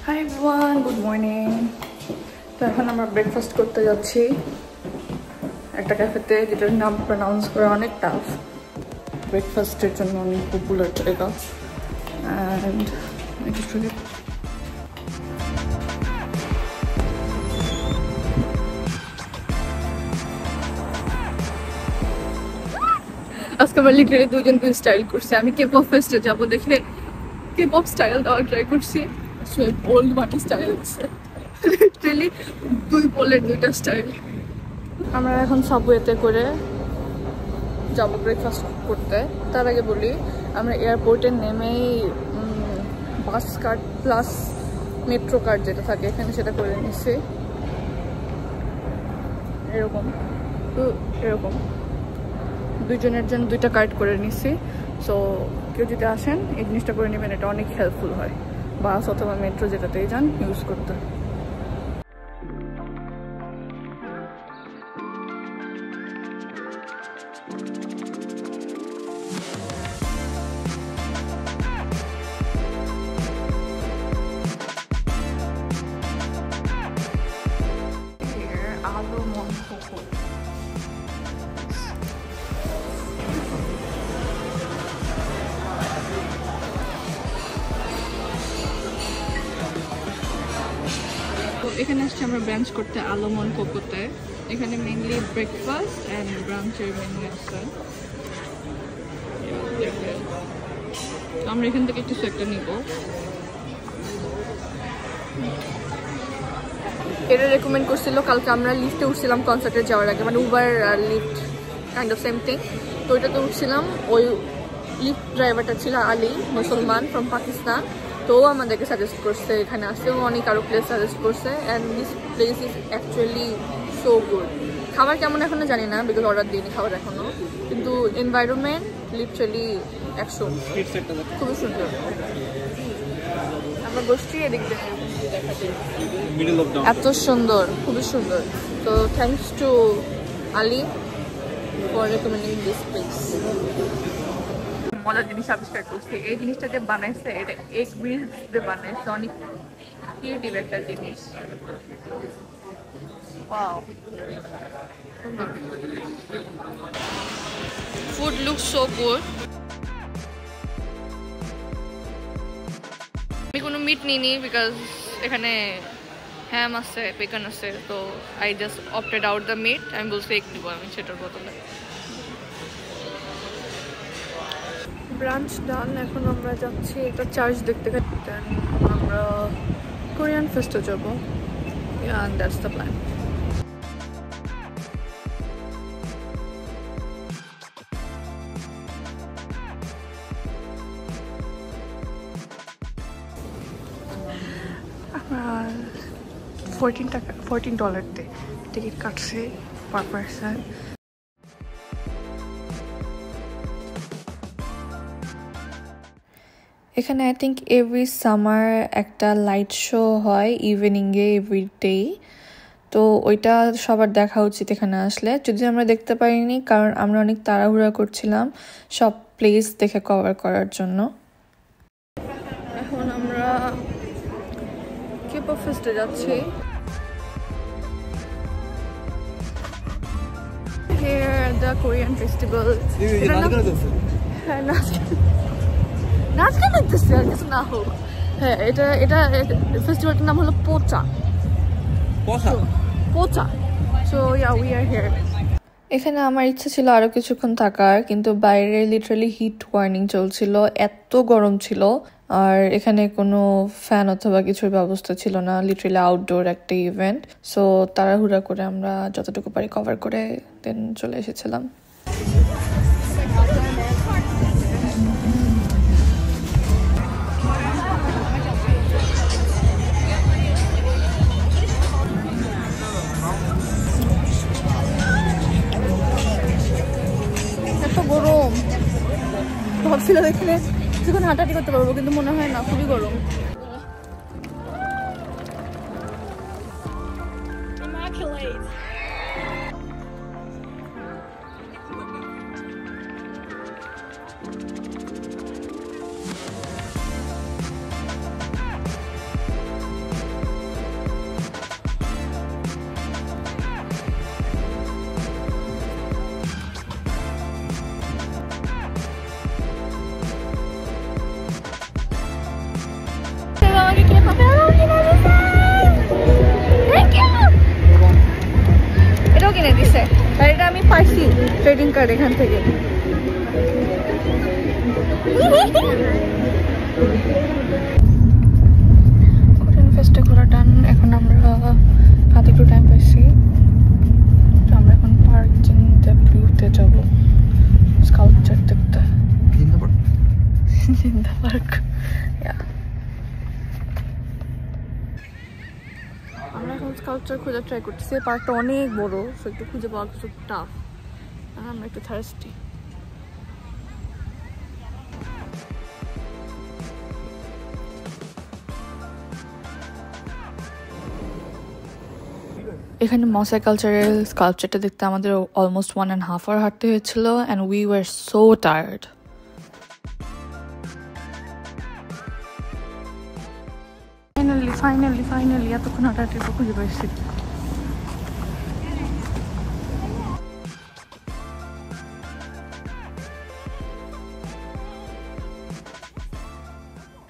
Hi everyone, good morning. তো এখন আমরা ব্রেকফাস্ট করতে যাচ্ছি একটা ক্যাফেতে, যেটার নাম প্রনাউন্স করা অনেক টাফ। ব্রেকফাস্টের জন্য অনেক পপুলার জায়গা। অ্যান্ড আজকে আমরা লিটারেলি দুজন স্টাইল করছি। আমি কে পপ ফেস্টে যাবো দেখে কে পপ স্টাইল দেওয়ার ট্রাই করছি। ওল্ড মানি স্টাইল হচ্ছে লিটারেলি দুই পোলের দুইটা স্টাইল। আমরা এখন সাবওয়েতে করে যাবো ব্রেকফাস্ট করতে। তার আগে বলি, আমরা এয়ারপোর্টে নেমেই বাস কার্ড প্লাস মেট্রো কার্ড যেটা থাকে এখানে সেটা করে নিচ্ছি। এরকম দুইজনের জন্য দুইটা কার্ড করে নিচ্ছি। সো কেউ যদি আসেন এই জিনিসটা করে নেবেন, এটা অনেক হেল্পফুল হয় বাস অথবা মেট্রো যেটাতেই যান ইউজ করতে। এখানে আসছি আমরা ব্রাঞ্চ করতে আলোমন কোকোতে। এখানে মেইনলি ব্রেকফাস্ট অ্যান্ড ব্রাঞ্চের মেনু আছে। আমরা এখান থেকে কিছু একটা নিব। এটা রেকমেন্ড করছিল কালকে আমরা লিফটে উঠছিলাম কনসার্টে যাওয়ার আগে, মানে উবার আর Lyft kind of same thing. তো ওইটাতে উঠছিলাম, ওই লিফট ড্রাইভারটা ছিল আলী, মুসলমান ফ্রম পাকিস্তান। তো আমাদেরকে সাজেস্ট করছে এখানে আসতে, অনেক আরও প্লেস সাজেস্ট করছে। And this place is actually so good. খাবার কেমন এখনো জানি না, বিকজ অর্ডার দিইনি খাবার এখনো, কিন্তু এনভায়রনমেন্ট লিটারালি 100, খুবই সুন্দর। আমরা বসছি এদিক থেকে, এত সুন্দর, খুবই সুন্দর। তো thanks to Ali for recommending this place. মজার জিনিস আবিষ্কার করছি, এই জিনিসটা যে বানাইছে এটা এগ মিল্ক দিয়ে বানাইছে, অনেক ক্রিয়েটিভ একটা জিনিস। Wow, food looks so good. আমি কোনো মিট নিইনি বিকজ এখানে হ্যাম আছে, বেকন আছে, তো I just opted out the meat. আমি বলছি এগ দিব আমি সেটার বদলে। ব্রাঞ্চ ডান, এখন আমরা যাচ্ছি একটা চার্চ দেখতে। দেন আমরা কোরিয়ান ফেস্টে যাবো। and that's the plan. আমরা $14 দিয়ে টিকিট কাটছি পার পার্সন। এখানে আই থিঙ্ক এভরি সামার একটা লাইট শো হয় ইভিনিংয়ে এভরি ডে, তো ওইটা সবার দেখা উচিত এখানে আসলে। যদি আমরা দেখতে পারিনি কারণ আমরা অনেক তাড়াহুড়া করছিলাম সব প্লেস দেখে কভার করার জন্য। এখন আমরা K-pop ফেস্টে যাচ্ছি। Here the Korean festival. নাচ গান দেখতেছি আর কিছু না হোক। হ্যাঁ, এটা ফেস্টিভ্যালটার নাম হলো Pocha. So yeah, we are here. এখানে আমার ইচ্ছা ছিল আরো কিছুক্ষণ থাকার, কিন্তু বাইরে লিটারালি হিট ওয়ার্নিং চলছিল, এত গরম ছিল। আর এখানে কোনো ফ্যান অথবা কিছুর ব্যবস্থা ছিল না, লিটারালি আউটডোর একটা ইভেন্ট। সো তাড়াহুড়া করে আমরা যতটুকু পারি কভার করে দেন চলে এসেছিলাম। গরম ভাবছিলাম এখানে কিছুক্ষণ হাঁটাহাঁটি করতে পারবো, কিন্তু মনে হয় না, খুবই গরম। এটা আমি পাইছি ট্রেডিং কার্ড এখান থেকে। কোরিয়ান ফেস্টে ঘোরা ডান। এখন আমরা হাতে একটু টাইম পাইছি, তো আমরা এখন পার্কিং দ্য ব্লুতে যাবো স্কাল্পচার দেখতে। জিন্দা পার্ক। আমরা এখন স্কাল্পচার খোঁজা ট্রাই করতেছি। পার্কটা অনেক বড়, সো একটু খুঁজে পাওয়া কিছু টাফ। আমরা একটু থার্স্টি। এখানে মসাই কালচারের স্কাল্পচারটা দেখতে আমাদের অলমোস্ট 1.5 hour হাঁটতে হয়েছিল, and we were so tired. Finally এতক্ষণ হাঁটাহাঁটির পর খুঁজে পাইছি।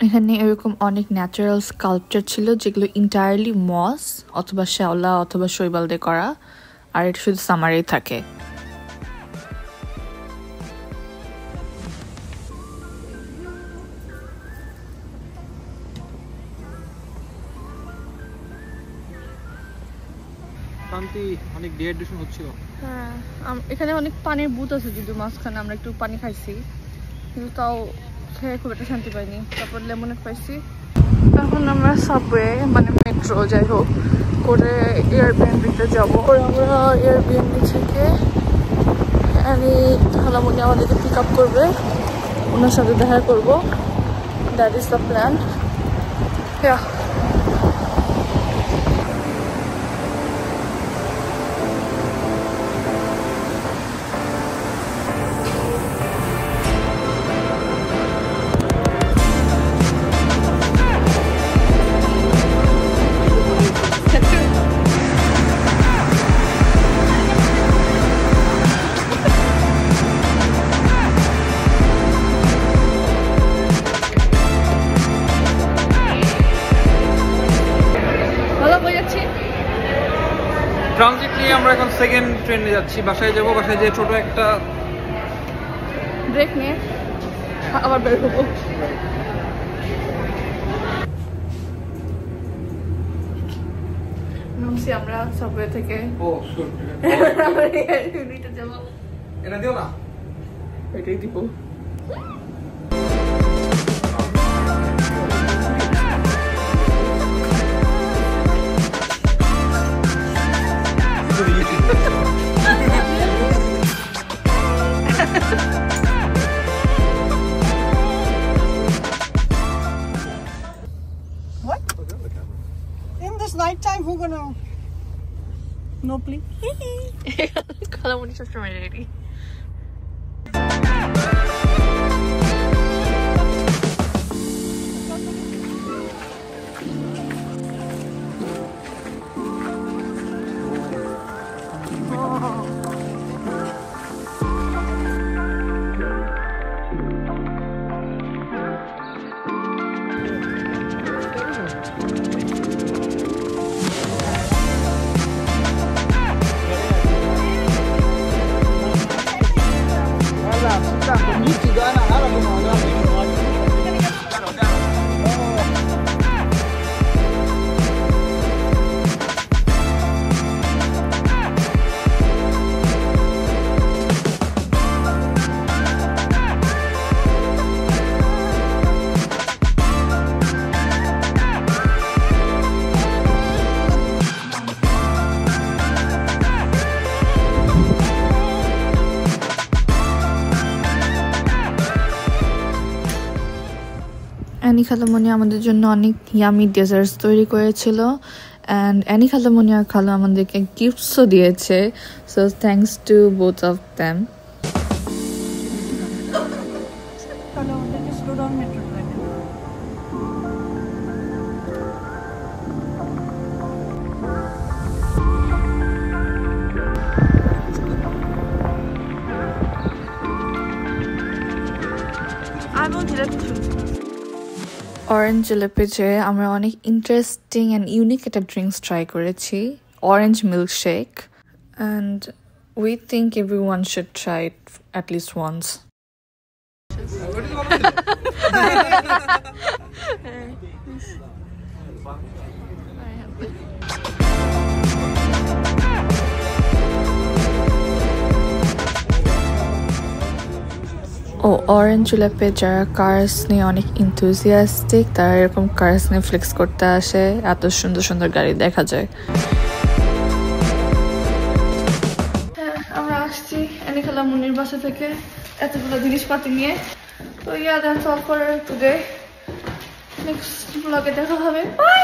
এখানে এরকম অনেক ন্যাচারাল স্কাল্পচার ছিল, যেগুলো ইন্টায়ারলি মস অথবা শ্যাওলা অথবা শৈবাল দিয়ে করা, আর এটা শুধু সামারেই থাকে। অনেক ডিহাইড্রেশন হচ্ছিল। হ্যাঁ, এখানে অনেক পানির বুথ আছে, যদিও মাঝখানে আমরা একটু পানি খাইছি, কিন্তু তাও খেয়ে খুব একটা শান্তি পাইনি। তারপর লেমনেড পাইছি। এখন আমরা সাবওয়ে মানে মেট্রো যাই হোক করে এয়ারবিএনবিতে যাবো। আমরা এয়ারবিএনবি থেকে খালামুনি আমাদেরকে পিক আপ করবে, ওনার সাথে দেখা করবো। That is the plan. Transit নিয়ে আমরা এখন সেকেন্ড ট্রেনে যাচ্ছি, বাসায় যাবো। বাসায় যেয়ে ছোট একটা ব্রেক নিয়ে আবার বের হবো। নামছি আমরা সাবওয়ে থেকে। এটা দিও না, এটাই দিব। What? In this night time, who gonna? No, please. খালামুনি সবসময় রেডি। অ্যানি খালামুনি আমাদের জন্য অনেক ইয়ামি ডেজার্টস তৈরি করেছিল, অ্যান্ড অ্যানি খালামুনি আর খালা আমাদেরকে গিফটসও দিয়েছে, so thanks to both of them. Orange জিলাপিতে আমরা অনেক ইন্টারেস্টিং অ্যান্ড ইউনিক একটা ড্রিঙ্কস ট্রাই করেছি, orange milkshake. And We think everyone should try it at least once. ও অরেঞ্জ জুলেপে যারা কার্স নিয়ে অনেক ইনথুজিয়াস্টিক তারা এরকম কার্স নিয়ে ফ্লেক্স করতে আসে, এত সুন্দর সুন্দর গাড়ি দেখা যায়। হ্যাঁ আমরা আসছি এনিখালা মুনির বাসা থেকে এতগুলো জিনিসপাতি নিয়ে। তো that's all for today. Next ব্লগে দেখা হবে, বাই।